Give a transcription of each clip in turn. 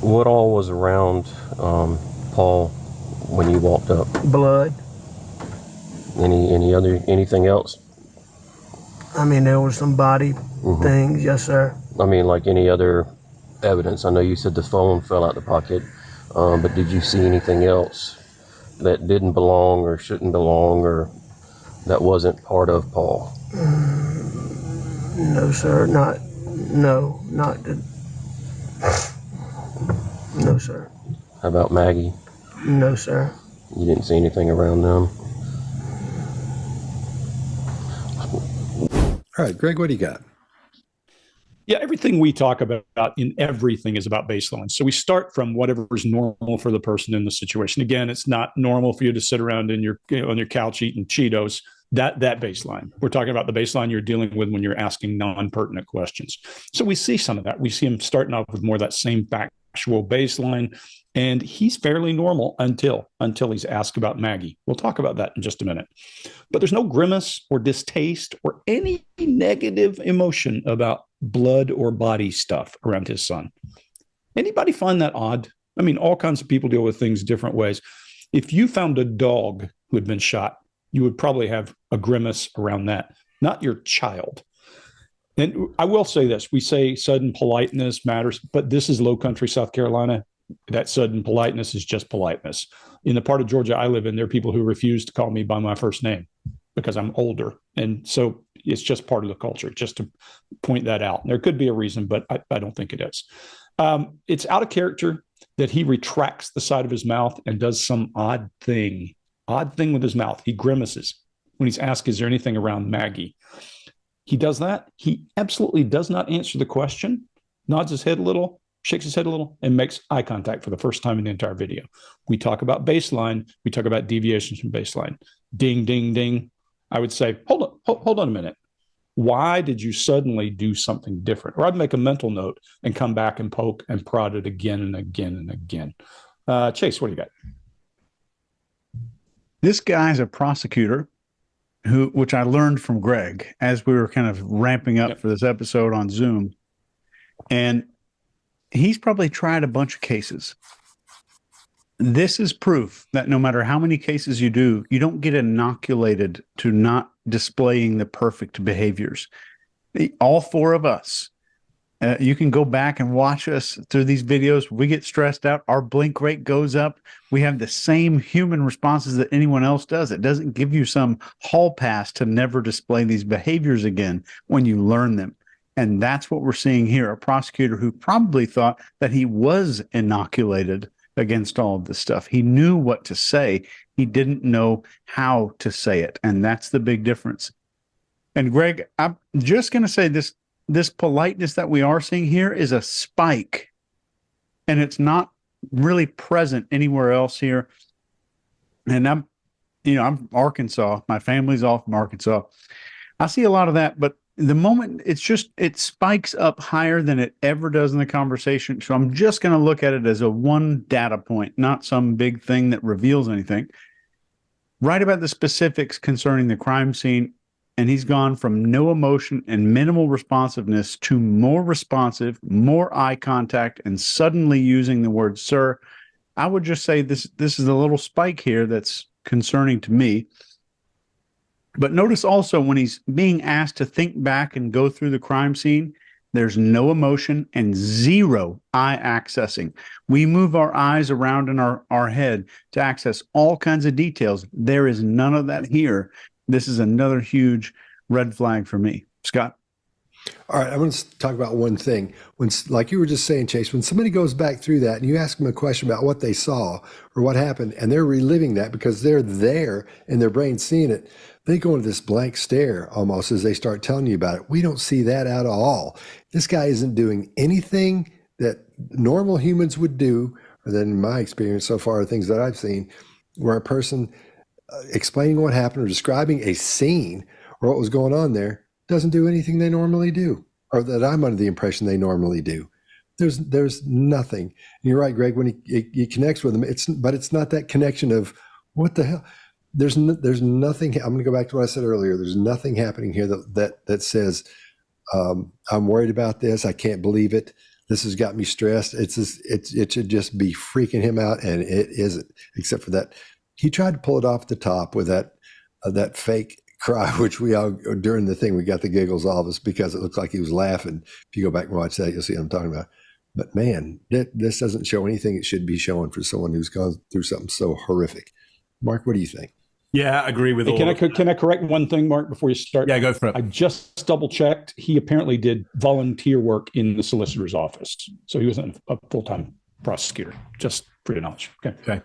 What all was around Paul when you walked up? Blood. Anything else? I mean, there was some body things, yes, sir. I mean, like any other evidence? I know you said the phone fell out the pocket, but did you see anything else that didn't belong or shouldn't belong or that wasn't part of Paul? No, sir, not the, no, sir. How about Maggie? No, sir. You didn't see anything around them? All right, Greg, what do you got? Yeah, everything we talk about in everything is about baseline. So we start from whatever is normal for the person in the situation. Again, it's not normal for you to sit around in your on your couch eating Cheetos. That baseline. We're talking about the baseline you're dealing with when you're asking non-pertinent questions. So we see some of that. We see him starting off with more of that same factual baseline, and he's fairly normal until he's asked about Maggie. We'll talk about that in just a minute. But there's no grimace or distaste or any negative emotion about blood or body stuff around his son. Anybody find that odd? I mean, all kinds of people deal with things different ways. If you found a dog who had been shot, you would probably have a grimace around that, not your child. And I will say this, we say sudden politeness matters, but this is low country South Carolina. That sudden politeness is just politeness. In the part of Georgia I live in, there are people who refuse to call me by my first name because I'm older. And so it's just part of the culture, just to point that out. There could be a reason, but I don't think it is. It's out of character that he retracts the side of his mouth and does some odd thing with his mouth. He grimaces when he's asked, is there anything around Maggie? He does that. He absolutely does not answer the question, nods his head a little, shakes his head a little, and makes eye contact for the first time in the entire video. We talk about baseline. We talk about deviations from baseline. Ding, ding, ding. I would say, hold on a minute. Why did you suddenly do something different? Or I'd make a mental note and come back and poke and prod it again and again and again. Chase, what do you got? This guy's a prosecutor which I learned from Greg as we were kind of ramping up for this episode on Zoom. And he's probably tried a bunch of cases. This is proof that no matter how many cases you do, you don't get inoculated to not displaying the perfect behaviors. All four of us, you can go back and watch us through these videos. We get stressed out. Our blink rate goes up. We have the same human responses that anyone else does. It doesn't give you some hall pass to never display these behaviors again when you learn them. And that's what we're seeing here. A prosecutor who probably thought that he was inoculated against all of this stuff. He knew what to say. He didn't know how to say it. And that's the big difference. And Greg, I'm just going to say this politeness that we are seeing here is a spike. And it's not really present anywhere else here. And I'm Arkansas. My family's all from Arkansas. I see a lot of that, but the moment it spikes up higher than it ever does in the conversation. So I'm just going to look at it as a one data point, not some big thing that reveals anything. Right about the specifics concerning the crime scene. And he's gone from no emotion and minimal responsiveness to more responsive, more eye contact, and suddenly using the word sir. I would just say this is a little spike here that's concerning to me. But notice also when he's being asked to think back and go through the crime scene, there's no emotion and zero eye accessing. We move our eyes around in our head to access all kinds of details. There is none of that here. This is another huge red flag for me. Scott? All right, I'm going to talk about one thing. When, like you were just saying, Chase, when somebody goes back through that and you ask them a question about what they saw or what happened, and they're reliving that because they're there and their brain's seeing it, they go into this blank stare almost as they start telling you about it. We don't see that at all. This guy isn't doing anything that normal humans would do, or that in my experience so far, things that I've seen, where a person explaining what happened or describing a scene or what was going on there doesn't do anything they normally do, or that I'm under the impression they normally do. There's nothing. And you're right, Greg, when he connects with them, it's not that connection of what the hell. There's nothing. I'm going to go back to what I said earlier. There's nothing happening here that says I'm worried about this. I can't believe it. This has got me stressed. It should just be freaking him out, and it isn't. Except for that, he tried to pull it off the top with that fake cry, which we all during the thing we got the giggles off us because it looked like he was laughing. If you go back and watch that, you'll see what I'm talking about. But man, this doesn't show anything it should be showing for someone who's gone through something so horrific. Mark, what do you think? Yeah, I agree with all. Can I correct one thing, Mark, before you start? Yeah, go for it. I just double checked. He apparently did volunteer work in the solicitor's office, so he wasn't a full-time prosecutor. Just for your knowledge. Okay.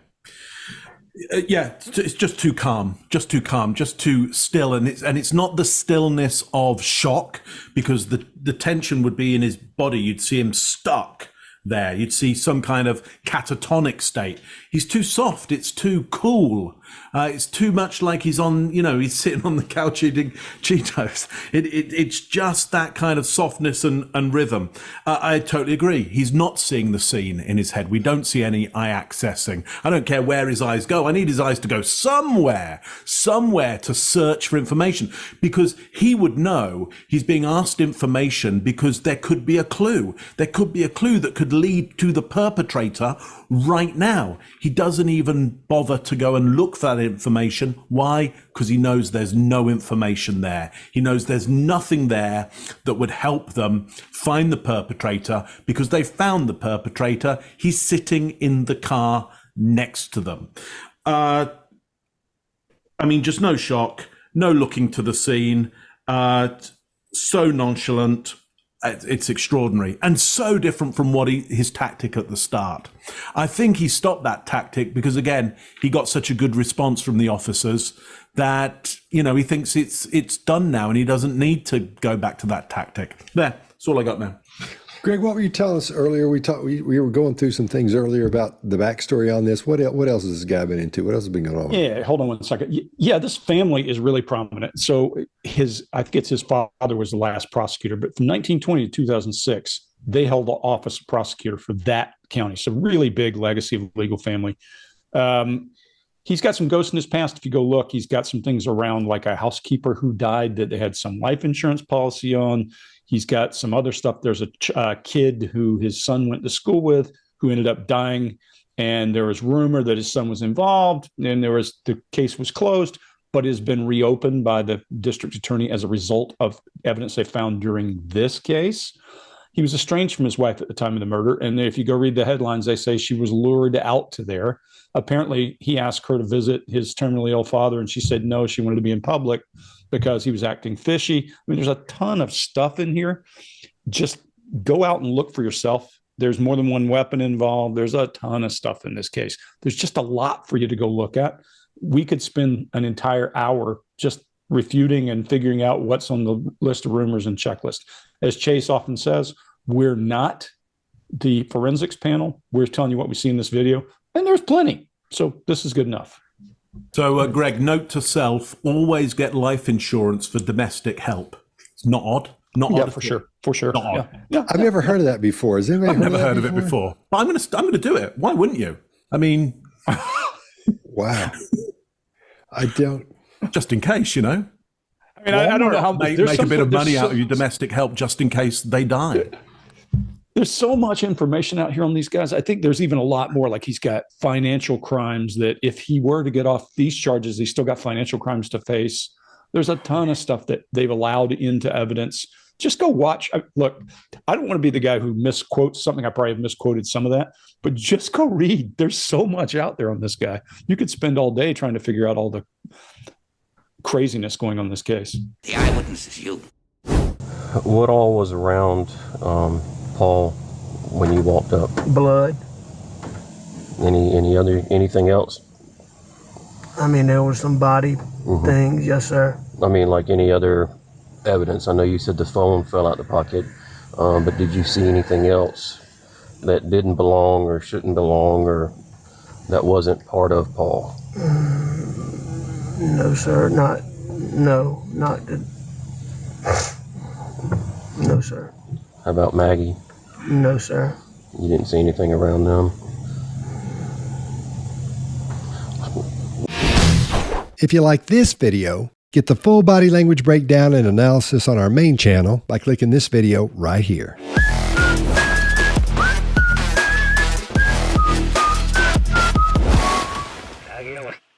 Yeah, it's just too calm, just too still, and it's not the stillness of shock, because the tension would be in his body. You'd see him stuck there. You'd see some kind of catatonic state. He's too soft. It's too cool. It's too much like he's he's sitting on the couch eating Cheetos. It's just that kind of softness and rhythm. I totally agree. He's not seeing the scene in his head. We don't see any eye accessing. I don't care where his eyes go. I need his eyes to go somewhere to search for information, because he would know he's being asked information because there could be a clue. There could be a clue that could lead to the perpetrator right now. He doesn't even bother to go and look for that information. Why? Because he knows there's no information there. He knows there's nothing there that would help them find the perpetrator, because they found the perpetrator. He's sitting in the car next to them. Just no shock, no looking to the scene, so nonchalant. It's extraordinary, and so different from his tactic at the start. I think he stopped that tactic because, again, he got such a good response from the officers that, he thinks it's done now, and he doesn't need to go back to that tactic. That's all I got now. Greg, what were you telling us earlier? We were going through some things earlier about the backstory on this. What else has this guy been into? What else has been going on? Yeah, hold on one second. Yeah, this family is really prominent. So I think his father was the last prosecutor, but from 1920 to 2006, they held the office of prosecutor for that county. So really big legacy of legal family. He's got some ghosts in his past. If you go look, he's got some things around, like a housekeeper who died that they had some life insurance policy on. He's got some other stuff. There's a kid who his son went to school with who ended up dying, and there was rumor that his son was involved, and the case was closed, but has been reopened by the district attorney as a result of evidence they found during this case. He was estranged from his wife at the time of the murder, and if you go read the headlines, they say she was lured out to there. Apparently, he asked her to visit his terminally ill father, and she said no, she wanted to be in public because he was acting fishy. I mean, there's a ton of stuff in here. Just go out and look for yourself. There's more than one weapon involved. There's a ton of stuff in this case. There's just a lot for you to go look at. We could spend an entire hour just refuting and figuring out what's on the list of rumors and checklist. As Chase often says, we're not the forensics panel. We're telling you what we see in this video, and there's plenty. So this is good enough. So, Greg, note to self, always get life insurance for domestic help. It's not odd. Not odd. For sure. Not odd. Yeah. I've never heard of that before. Has anybody I've never heard of it before. But I'm going to do it. Why wouldn't you? I mean... Wow. I don't... Just in case, I mean, I don't know how... Make a bit of money out of your domestic help just in case they die. There's so much information out here on these guys. I think there's even a lot more. Like, he's got financial crimes that if he were to get off these charges, he's still got financial crimes to face. There's a ton of stuff that they've allowed into evidence. Just go watch. Look, I don't want to be the guy who misquotes something. I probably have misquoted some of that, but just go read. There's so much out there on this guy. You could spend all day trying to figure out all the craziness going on in this case. The eyewitness is you. What all was around Paul when you walked up? Blood. Anything else? I mean, there was some body things, yes, sir. I mean, like any other evidence. I know you said the phone fell out the pocket, but did you see anything else that didn't belong or shouldn't belong or that wasn't part of Paul? No, sir. No, sir. How about Maggie? No, sir. You didn't see anything around them? If you like this video, get the full body language breakdown and analysis on our main channel by clicking this video right here. lagi ya, Mas.